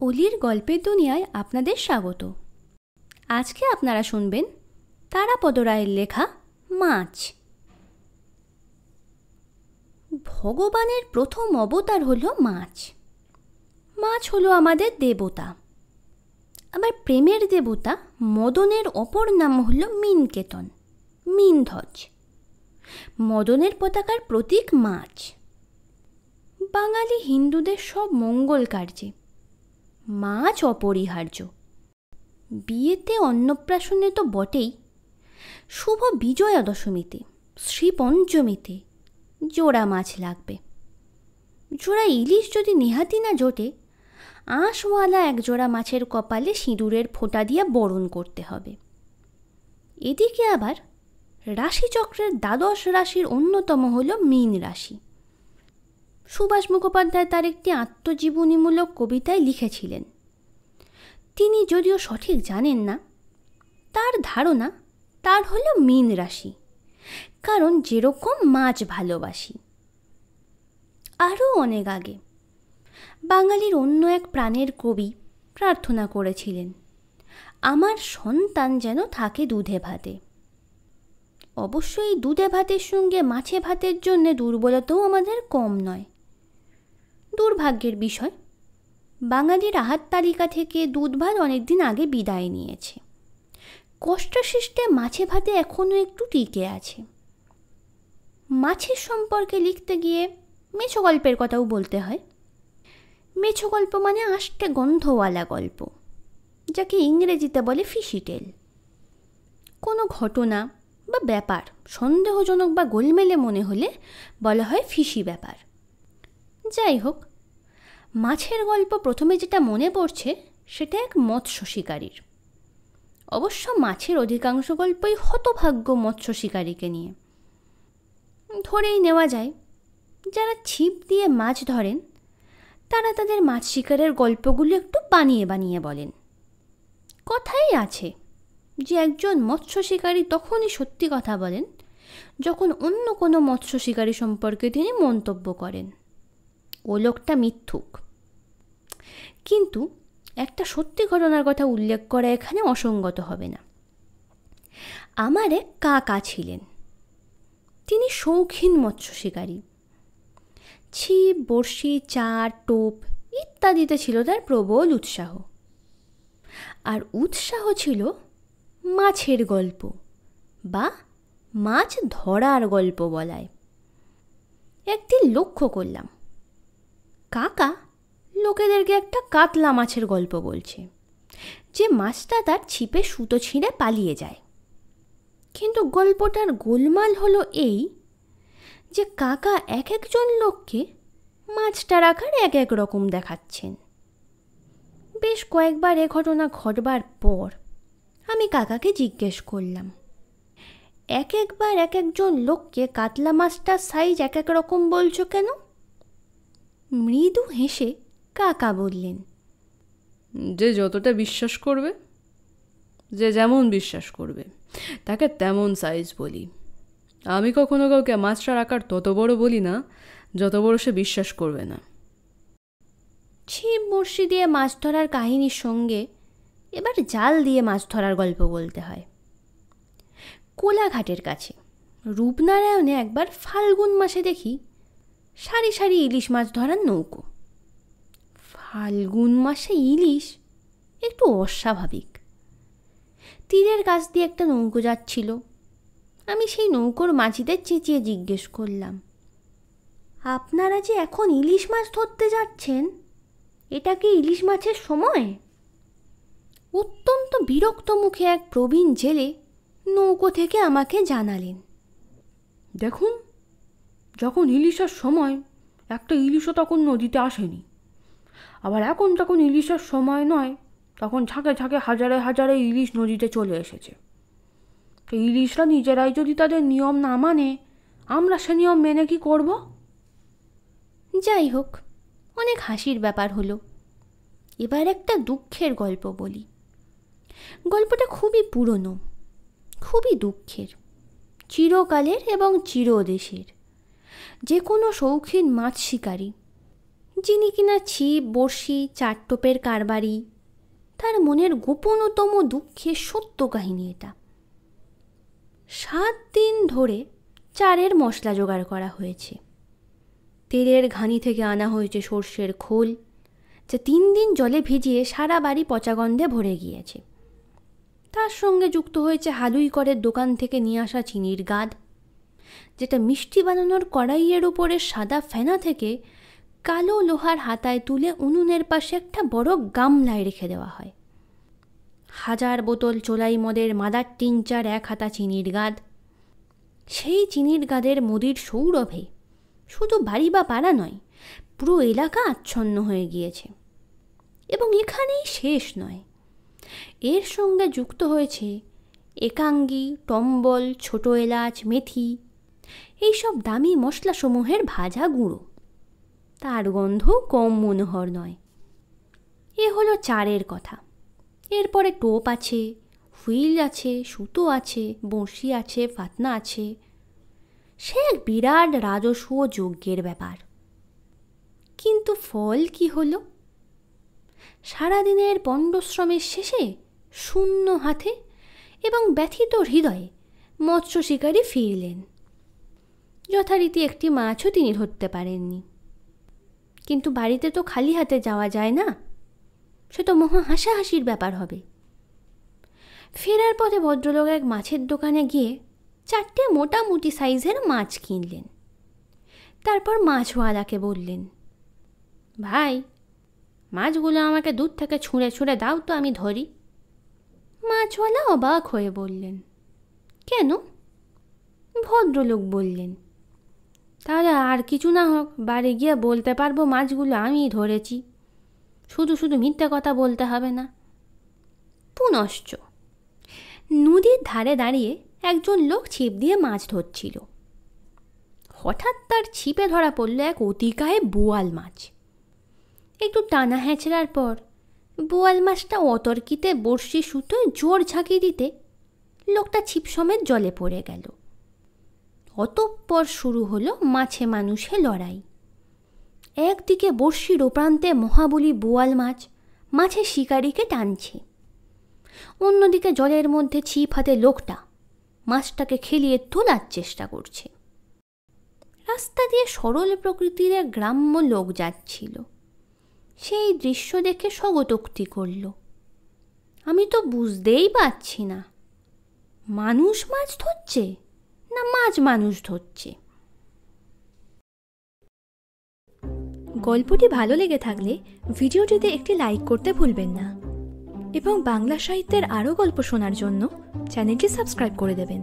অলির গল্পের দুনিয়ায় আপনাদের স্বাগত। আজকে আপনারা শুনবেন তারাপদ রায়ের লেখা মাছ। ভগবানের প্রথম অবতার হলো মাছ। মাছ হলো আমাদের দেবতা। আবার প্রেমের দেবতা মদনের অপর নাম হলো মীনকেতন, মীনধ্বজ। মদনের পতাকার প্রতীক মাছ। বাঙালি হিন্দুদের সব মঙ্গল কার্যে মাছ অপরিহার্য। বিয়েতে, অন্নপ্রাশনে তো বটেই, শুভ বিজয়া দশমীতে, শ্রীপঞ্চমীতে জোড়া মাছ লাগবে। জোড়া ইলিশ যদি নেহাতি না জোটে, আঁশওয়ালা এক জোড়া মাছের কপালে সিঁদুরের ফোঁটা দিয়ে বরণ করতে হবে। এদিকে আবার রাশিচক্রের দ্বাদশ রাশির অন্যতম হল মীন রাশি। সুভাষ মুখোপাধ্যায় তার একটি আত্মজীবনীমূলক কবিতায় লিখেছিলেন, তিনি যদিও সঠিক জানেন না, তার ধারণা তার হলো মীন রাশি, কারণ যেরকম মাছ ভালোবাসি। আরও অনেক আগে বাঙালির অন্য এক প্রাণের কবি প্রার্থনা করেছিলেন, আমার সন্তান যেন থাকে দুধে ভাতে। অবশ্যই দুধে ভাতের সঙ্গে মাছে ভাতের জন্যে দুর্বলতাও আমাদের কম নয়। দুর্ভাগ্যের বিষয়, বাঙালির আহার তালিকা থেকে দুধ ভাত অনেকদিন আগে বিদায় নিয়েছে। কষ্টসৃষ্টে মাছে ভাতে এখনও একটু টিকে আছে। মাছের সম্পর্কে লিখতে গিয়ে মেছো গল্পের কথাও বলতে হয়। মেছো গল্প মানে আষ্টে গন্ধওয়ালা গল্প, যাকে ইংরেজিতে বলে ফিশি টেল। কোনো ঘটনা বা ব্যাপার সন্দেহজনক বা গোলমেলে মনে হলে বলা হয় ফিশি ব্যাপার। যাই হোক, মাছের গল্প প্রথমে যেটা মনে পড়ছে সেটা এক মৎস্য শিকারীর। অবশ্য মাছের অধিকাংশ গল্পই হতভাগ্য মৎস্য শিকারীকে নিয়ে। ধরেই নেওয়া যায়, যারা ছিপ দিয়ে মাছ ধরেন তারা তাদের মাছ শিকারের গল্পগুলো একটু বানিয়ে বানিয়ে বলেন। কথাই আছে যে একজন মৎস্য শিকারী তখনই সত্যি কথা বলেন যখন অন্য কোনো মৎস্য শিকারী সম্পর্কে তিনি মন্তব্য করেন। ও লোকটা মিথ্যুক। কিন্তু একটা সত্যি ঘটনার কথা উল্লেখ করা এখানে অসঙ্গত হবে না। আমার এক কাকা ছিলেন, তিনি শৌখিন মৎস্য শিকারী। ছিপ, বড়শি, চার, টোপ ইত্যাদিতে ছিল তার প্রবল উৎসাহ। আর উৎসাহ ছিল মাছের গল্প বা মাছ ধরার গল্প বলায়। একদিন লক্ষ্য করলাম, কাকা লোকেদেরকে একটা কাতলা মাছের গল্প বলছে, যে মাছটা তার ছিপে সুতো ছিঁড়ে পালিয়ে যায়। কিন্তু গল্পটার গোলমাল হলো এই যে কাকা এক একজন লোককে মাছটা রাখার এক এক রকম দেখাচ্ছেন। বেশ কয়েকবার এ ঘটনা ঘটবার পর আমি কাকাকে জিজ্ঞেস করলাম, এক একবার এক একজন লোককে কাতলা মাছটার সাইজ এক এক রকম বলছো কেন? মৃদু হেসে কাকা বললেন, যে যতটা বিশ্বাস করবে, যে যেমন বিশ্বাস করবে তাকে তেমন সাইজ বলি। আমি কখনো কাউকে মাছটার আকার তত বড় বলি না যত বড় সে বিশ্বাস করবে না। ছিপ বড়শি দিয়ে মাছ ধরার কাহিনীর সঙ্গে এবার জাল দিয়ে মাছ ধরার গল্প বলতে হয়। কোলাঘাটের কাছে রূপনারায়ণে একবার ফাল্গুন মাসে দেখি সারি সারি ইলিশ মাছ ধরার নৌকো। ফাল্গুন মাসে ইলিশ একটু অস্বাভাবিক। তীরের কাছ দিয়ে একটা নৌকো যাচ্ছিল। আমি সেই নৌকোর মাঝিদের চেঁচিয়ে জিজ্ঞেস করলাম, আপনারা যে এখন ইলিশ মাছ ধরতে যাচ্ছেন, এটা কি ইলিশ মাছের সময়? অত্যন্ত বিরক্ত মুখে এক প্রবীণ জেলে নৌকো থেকে আমাকে জানালেন, দেখুন, যখন ইলিশের সময় একটা ইলিশও তখন নদীতে আসেনি, আবার এখন তখন ইলিশের সময় নয়, তখন ঝাঁকে ঝাঁকে হাজারে হাজারে ইলিশ নদীতে চলে এসেছে। তো ইলিশরা নিজেরাই যদি তাদের নিয়ম না মানে, আমরা সে নিয়ম মেনে কি করব? যাই হোক, অনেক হাসির ব্যাপার হলো। এবার একটা দুঃখের গল্প বলি। গল্পটা খুবই পুরনো, খুবই দুঃখের, চিরকালের এবং চিরদেশের। যে কোনো শৌখিন মাছ শিকারী যিনি কিনা ছিপ, বড়শি, চার টোপের কারবারি, তার মনের গোপনতম দুঃখের সত্য কাহিনী এটা। 7 দিন ধরে চারের মশলা জোগাড় করা হয়েছে। তেলের ঘানি থেকে আনা হয়েছে সর্ষের খোল, যা 3 দিন জলে ভিজিয়ে সারা বাড়ি পচা গন্ধে ভরে গিয়েছে। তার সঙ্গে যুক্ত হয়েছে হালুই করের দোকান থেকে নিয়ে আসা চিনির গাদ, যেটা মিষ্টি বানানোর কড়াইয়ের উপরে সাদা ফেনা থেকে কালো লোহার হাতায় তুলে উনুনের পাশে একটা বড় গামলায় রেখে দেওয়া হয়। 1000 বোতল চোলাই মদের মাদার টিনচার 1 হাতা চিনির গাদ। সেই চিনির গাদের মদির সৌরভে শুধু বাড়ি বা পাড়া নয়, পুরো এলাকা আচ্ছন্ন হয়ে গিয়েছে। এবং এখানেই শেষ নয়, এর সঙ্গে যুক্ত হয়েছে একাঙ্গি, টম্বল, ছোট এলাচ, মেথি, এইসব দামি মশলাসমূহের ভাজা গুঁড়ো। তার গন্ধ কম মনোহর নয়। এ হলো চারের কথা। এরপরে টোপ আছে, হুইল আছে, সুতো আছে, বড়শি আছে, ফাতনা আছে। সে এক বিরাট রাজস্ব যজ্ঞের ব্যাপার। কিন্তু ফল কি হলো? সারাদিনের পণ্ডশ্রমের শেষে শূন্য হাতে এবং ব্যথিত হৃদয়ে মৎস্য শিকারী ফিরলেন। যথারীতি একটি মাছও তিনি ধরতে পারেননি। কিন্তু বাড়িতে তো খালি হাতে যাওয়া যায় না, সে তো মহা হাসাহাসির ব্যাপার হবে। ফেরার পথে ভদ্রলোক এক মাছের দোকানে গিয়ে 4টে মোটামুটি সাইজের মাছ কিনলেন। তারপর মাছওয়ালাকে বললেন, ভাই, মাছগুলো আমাকে দূর থেকে ছুঁড়ে ছুঁড়ে দাও তো, আমি ধরি। মাছওয়ালা অবাক হয়ে বললেন, কেন? ভদ্রলোক বললেন, তাহলে আর কিছু না হোক, বাড়ি গিয়ে বলতে পারবো মাছগুলো আমি ধরেছি, শুধু শুধু মিথ্যে কথা বলতে হবে না। পুনশ্চ নদীর ধারে দাঁড়িয়ে একজন লোক ছিপ দিয়ে মাছ ধরছিল। হঠাৎ তার ছিপে ধরা পড়ল এক অতিকায় বোয়াল মাছ। একটু টানা হ্যাঁচড়ার পর বোয়াল মাছটা অতর্কিতে বড়শি সুতোয় জোর ঝাঁকি দিতে লোকটা ছিপ সমেত জলে পড়ে গেল। অতঃপর শুরু হলো মাছে মানুষে লড়াই। একদিকে বড়শির ওপ্রান্তে মহাবলী বোয়াল মাছ মাছের শিকারীকে টানছে, অন্যদিকে জলের মধ্যে ছিপ হাতে লোকটা মাছটাকে খেলিয়ে তোলার চেষ্টা করছে। রাস্তা দিয়ে সরল প্রকৃতির এক গ্রাম্য লোক যাচ্ছিল। সেই দৃশ্য দেখে স্বগতোক্তি করল, আমি তো বুঝতেই পারছি না, মানুষ মাছ ধরছে না মাছ মানুষ ধরছে। গল্পটি ভালো লেগে থাকলে ভিডিওটিতে একটি লাইক করতে ভুলবেন না এবং বাংলা সাহিত্যের আরও গল্প শোনার জন্য চ্যানেলটি সাবস্ক্রাইব করে দেবেন।